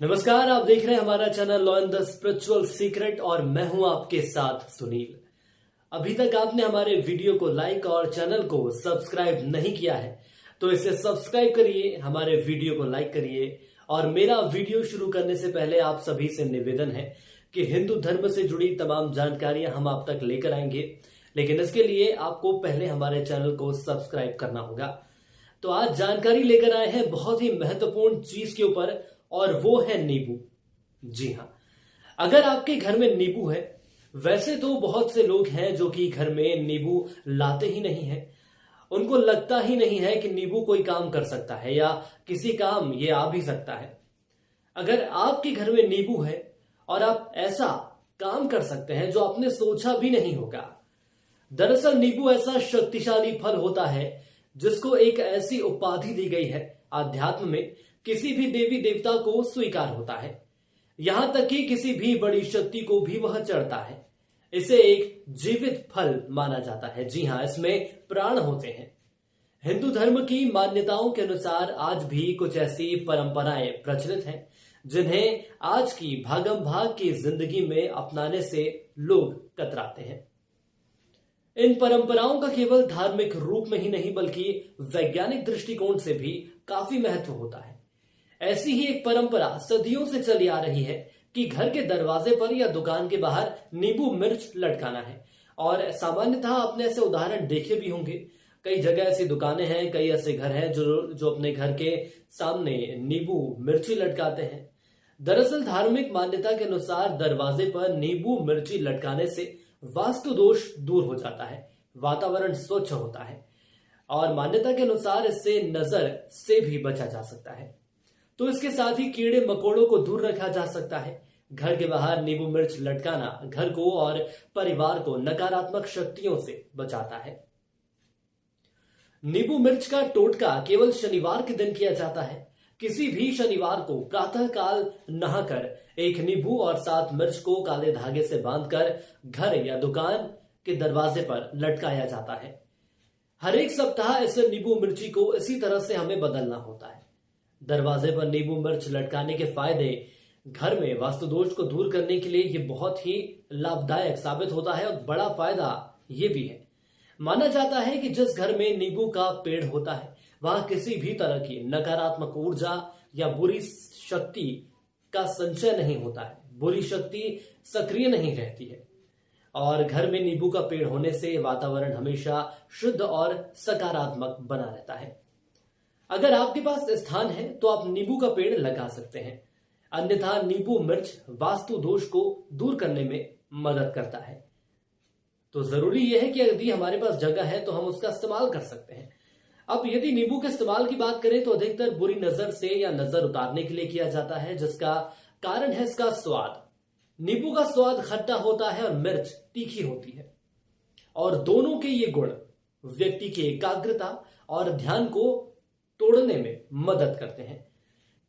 नमस्कार, आप देख रहे हैं हमारा channel law and the spiritual secret और मैं हूं आपके साथ सुनील। अभी तक आपने हमारे वीडियो को लाइक और चैनल को सब्सक्राइब नहीं किया है तो इसे सब्सक्राइब करिए, हमारे वीडियो को लाइक करिए। और मेरा वीडियो शुरू करने से पहले आप सभी से निवेदन है कि हिंदू धर्म से जुड़ी तमाम जानकारियां हम आप तक लेकर आएंगे, लेकिन इसके लिए आपको पहले हमारे चैनल को सब्सक्राइब करना होगा। तो आज जानकारी लेकर आए हैं बहुत ही महत्वपूर्ण चीज के ऊपर, और वो है नींबू। जी हां, अगर आपके घर में नींबू है, वैसे तो बहुत से लोग हैं जो कि घर में नींबू लाते ही नहीं है, उनको लगता ही नहीं है कि नींबू कोई काम कर सकता है या किसी काम ये आ भी सकता है। अगर आपके घर में नींबू है और आप ऐसा काम कर सकते हैं जो आपने सोचा भी नहीं होगा। दरअसल नींबू ऐसा शक्तिशाली फल होता है जिसको एक ऐसी उपाधि दी गई है आध्यात्म में, किसी भी देवी देवता को स्वीकार होता है, यहां तक कि किसी भी बड़ी शक्ति को भी वह चढ़ता है। इसे एक जीवित फल माना जाता है। जी हां, इसमें प्राण होते हैं। हिंदू धर्म की मान्यताओं के अनुसार आज भी कुछ ऐसी परंपराएं प्रचलित हैं जिन्हें आज की भागम भाग की जिंदगी में अपनाने से लोग कतराते हैं। इन परंपराओं का केवल धार्मिक रूप में ही नहीं बल्कि वैज्ञानिक दृष्टिकोण से भी काफी महत्व होता है। ऐसी ही एक परंपरा सदियों से चली आ रही है कि घर के दरवाजे पर या दुकान के बाहर नींबू मिर्च लटकाना है। और सामान्यतः आपने ऐसे उदाहरण देखे भी होंगे। कई जगह ऐसी दुकानें हैं, कई ऐसे घर हैं जो अपने घर के सामने नींबू मिर्ची लटकाते हैं। दरअसल धार्मिक मान्यता के अनुसार दरवाजे पर नींबू मिर्ची लटकाने से वास्तु दोष दूर हो जाता है, वातावरण स्वच्छ होता है और मान्यता के अनुसार इससे नजर से भी बचा जा सकता है। तो इसके साथ ही कीड़े मकोड़ों को दूर रखा जा सकता है। घर के बाहर नींबू मिर्च लटकाना घर को और परिवार को नकारात्मक शक्तियों से बचाता है। नींबू मिर्च का टोटका केवल शनिवार के दिन किया जाता है। किसी भी शनिवार को प्रातः काल नहाकर एक नींबू और 7 मिर्च को काले धागे से बांधकर घर या दुकान के दरवाजे पर लटकाया जाता है। हर एक सप्ताह इस नींबू मिर्ची को इसी तरह से हमें बदलना होता है। दरवाजे पर नींबू मिर्च लटकाने के फायदे घर में वास्तु दोष को दूर करने के लिए ये बहुत ही लाभदायक साबित होता है और बड़ा फायदा ये भी है। माना जाता है कि जिस घर में नींबू का पेड़ होता है वहां किसी भी तरह की नकारात्मक ऊर्जा या बुरी शक्ति का संचय नहीं होता है, बुरी शक्ति सक्रिय नहीं रहती है। और घर में नींबू का पेड़ होने से वातावरण हमेशा शुद्ध और सकारात्मक बना रहता है। अगर आपके पास स्थान है तो आप नींबू का पेड़ लगा सकते हैं, अन्यथा नींबू मिर्च वास्तु दोष को दूर करने में मदद करता है। तो जरूरी यह है कि यदि हमारे पास जगह है तो हम उसका इस्तेमाल कर सकते हैं। अब यदि नींबू के इस्तेमाल की बात करें तो अधिकतर बुरी नजर से या नजर उतारने के लिए किया जाता है, जिसका कारण है इसका स्वाद। नींबू का स्वाद खट्टा होता है और मिर्च तीखी होती है, और दोनों के ये गुण व्यक्ति की एकाग्रता और ध्यान को तोड़ने में मदद करते हैं।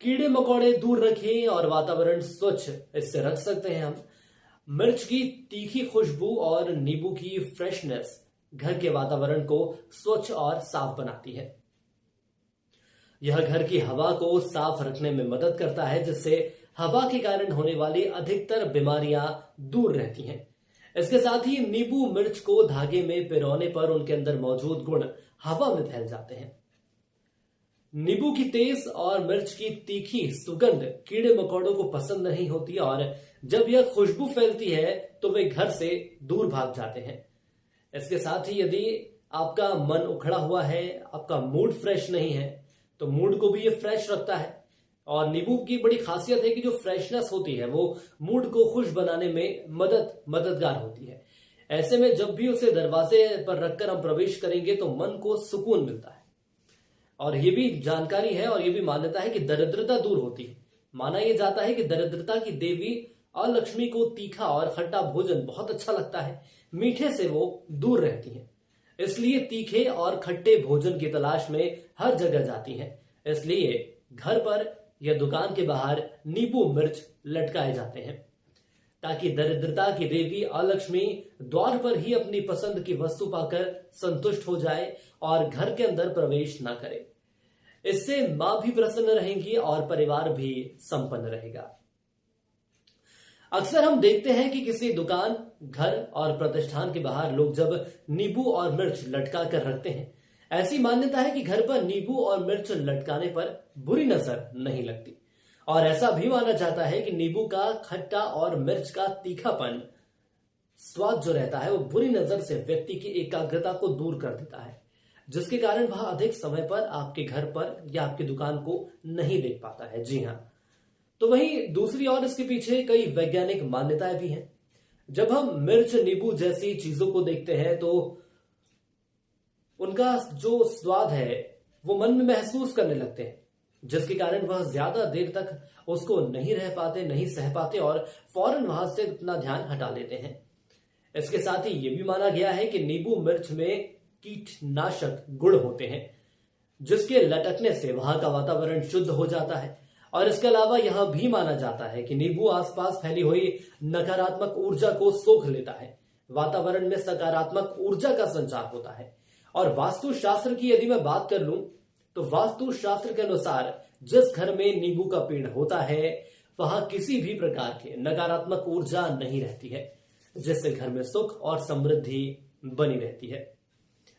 कीड़े मकोड़े दूर रखें और वातावरण स्वच्छ इससे रख सकते हैं हम। मिर्च की तीखी खुशबू और नींबू की फ्रेशनेस घर के वातावरण को स्वच्छ और साफ बनाती है। यह घर की हवा को साफ रखने में मदद करता है, जिससे हवा के कारण होने वाली अधिकतर बीमारियां दूर रहती हैं। इसके साथ ही नींबू मिर्च को धागे में पिरोने पर उनके अंदर मौजूद गुण हवा में फैल जाते हैं। नींबू की तेज और मिर्च की तीखी सुगंध कीड़े मकोड़ों को पसंद नहीं होती, और जब यह खुशबू फैलती है तो वे घर से दूर भाग जाते हैं। इसके साथ ही यदि आपका मन उखड़ा हुआ है, आपका मूड फ्रेश नहीं है, तो मूड को भी ये फ्रेश रखता है। और नींबू की बड़ी खासियत है कि जो फ्रेशनेस होती है वो मूड को खुश बनाने में मददगार होती है। ऐसे में जब भी उसे दरवाजे पर रखकर हम प्रवेश करेंगे तो मन को सुकून मिलता है। और ये भी जानकारी है और ये भी मान्यता है कि दरिद्रता दूर होती है। माना यह जाता है कि दरिद्रता की देवी अलक्ष्मी को तीखा और खट्टा भोजन बहुत अच्छा लगता है, मीठे से वो दूर रहती हैं, इसलिए तीखे और खट्टे भोजन की तलाश में हर जगह जाती हैं। इसलिए घर पर या दुकान के बाहर नींबू मिर्च लटकाए जाते हैं ताकि दरिद्रता की देवी अलक्ष्मी द्वार पर ही अपनी पसंद की वस्तु पाकर संतुष्ट हो जाए और घर के अंदर प्रवेश ना करे। इससे मां भी प्रसन्न रहेंगी और परिवार भी संपन्न रहेगा। अक्सर हम देखते हैं कि किसी दुकान, घर और प्रतिष्ठान के बाहर लोग जब नींबू और मिर्च लटका कर रखते हैं, ऐसी मान्यता है कि घर पर नींबू और मिर्च लटकाने पर बुरी नजर नहीं लगती। और ऐसा भी माना जाता है कि नींबू का खट्टा और मिर्च का तीखापन स्वाद जो रहता है वो बुरी नजर से व्यक्ति की एकाग्रता को दूर कर देता है, जिसके कारण वह अधिक समय पर आपके घर पर या आपकी दुकान को नहीं देख पाता है। जी हाँ, तो वहीं दूसरी ओर इसके पीछे कई वैज्ञानिक मान्यताएं भी हैं। जब हम मिर्च, नींबू जैसी चीजों को देखते हैं तो उनका जो स्वाद है वो मन में महसूस करने लगते हैं, जिसके कारण वह ज्यादा देर तक उसको नहीं रह पाते, नहीं सह पाते और फौरन वहां से अपना ध्यान हटा लेते हैं। इसके साथ ही यह भी माना गया है कि नींबू मिर्च में कीटनाशक गुण होते हैं, जिसके लटकने से वहां का वातावरण शुद्ध हो जाता है। और इसके अलावा यह भी माना जाता है कि नींबू आसपास फैली हुई नकारात्मक ऊर्जा को सोख लेता है, वातावरण में सकारात्मक ऊर्जा का संचार होता है। और वास्तुशास्त्र की यदि मैं बात कर लूं तो वास्तुशास्त्र के अनुसार जिस घर में नींबू का पेड़ होता है वहां किसी भी प्रकार की नकारात्मक ऊर्जा नहीं रहती है, जिससे घर में सुख और समृद्धि बनी रहती है।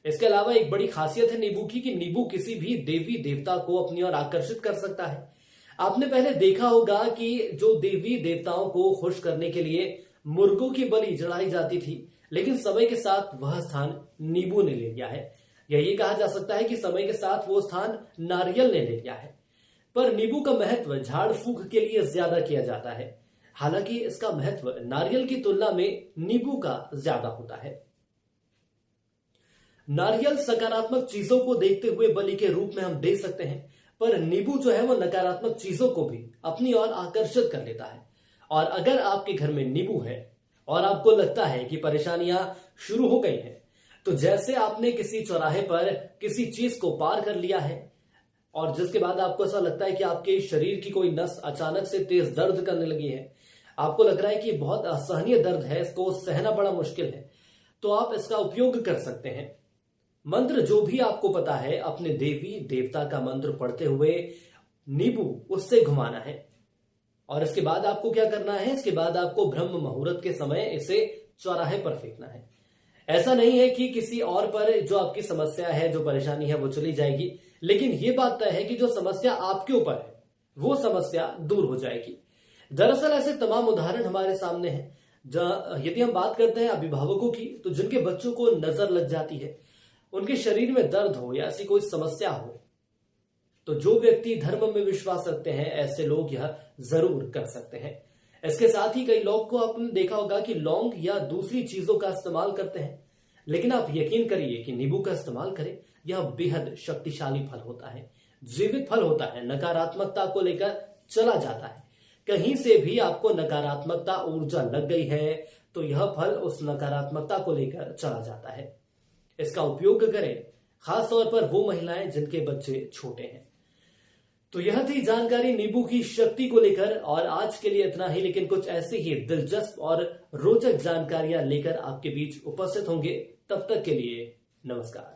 इसके अलावा एक बड़ी खासियत है नींबू की कि नींबू किसी भी देवी देवता को अपनी ओर आकर्षित कर सकता है। आपने पहले देखा होगा कि जो देवी देवताओं को खुश करने के लिए मुर्गों की बलि चढ़ाई जाती थी, लेकिन समय के साथ वह स्थान नींबू ने ले लिया है। या ये कहा जा सकता है कि समय के साथ वो स्थान नारियल ने ले लिया है। पर नींबू का महत्व झाड़ फूंक के लिए ज्यादा किया जाता है, हालांकि इसका महत्व नारियल की तुलना में नींबू का ज्यादा होता है। नारियल सकारात्मक चीजों को देखते हुए बलि के रूप में हम देख सकते हैं, पर नींबू जो है वो नकारात्मक चीजों को भी अपनी ओर आकर्षित कर लेता है। और अगर आपके घर में नींबू है और आपको लगता है कि परेशानियां शुरू हो गई हैं, तो जैसे आपने किसी चौराहे पर किसी चीज को पार कर लिया है और जिसके बाद आपको ऐसा लगता है कि आपके शरीर की कोई नस अचानक से तेज दर्द करने लगी है, आपको लग रहा है कि बहुत असहनीय दर्द है, इसको सहना बड़ा मुश्किल है, तो आप इसका उपयोग कर सकते हैं। मंत्र जो भी आपको पता है, अपने देवी देवता का मंत्र पढ़ते हुए नींबू उससे घुमाना है। और इसके बाद आपको क्या करना है, इसके बाद आपको ब्रह्म मुहूर्त के समय इसे चौराहे पर फेंकना है। ऐसा नहीं है कि किसी और पर जो आपकी समस्या है, जो परेशानी है वो चली जाएगी, लेकिन ये बात तय है कि जो समस्या आपके ऊपर है वो समस्या दूर हो जाएगी। दरअसल ऐसे तमाम उदाहरण हमारे सामने हैं। यदि हम बात करते हैं अभिभावकों की, तो जिनके बच्चों को नजर लग जाती है, उनके शरीर में दर्द हो या ऐसी कोई समस्या हो, तो जो व्यक्ति धर्म में विश्वास रखते हैं ऐसे लोग यह जरूर कर सकते हैं। इसके साथ ही कई लोग को आपने देखा होगा कि लौंग या दूसरी चीजों का इस्तेमाल करते हैं, लेकिन आप यकीन करिए कि नींबू का इस्तेमाल करें। यह बेहद शक्तिशाली फल होता है, जीवित फल होता है, नकारात्मकता को लेकर चला जाता है। कहीं से भी आपको नकारात्मकता ऊर्जा लग गई है तो यह फल उस नकारात्मकता को लेकर चला जाता है। इसका उपयोग करें, खास तौर पर वो महिलाएं जिनके बच्चे छोटे हैं। तो यह थी जानकारी नींबू की शक्ति को लेकर, और आज के लिए इतना ही, लेकिन कुछ ऐसी ही दिलचस्प और रोचक जानकारियां लेकर आपके बीच उपस्थित होंगे। तब तक के लिए नमस्कार।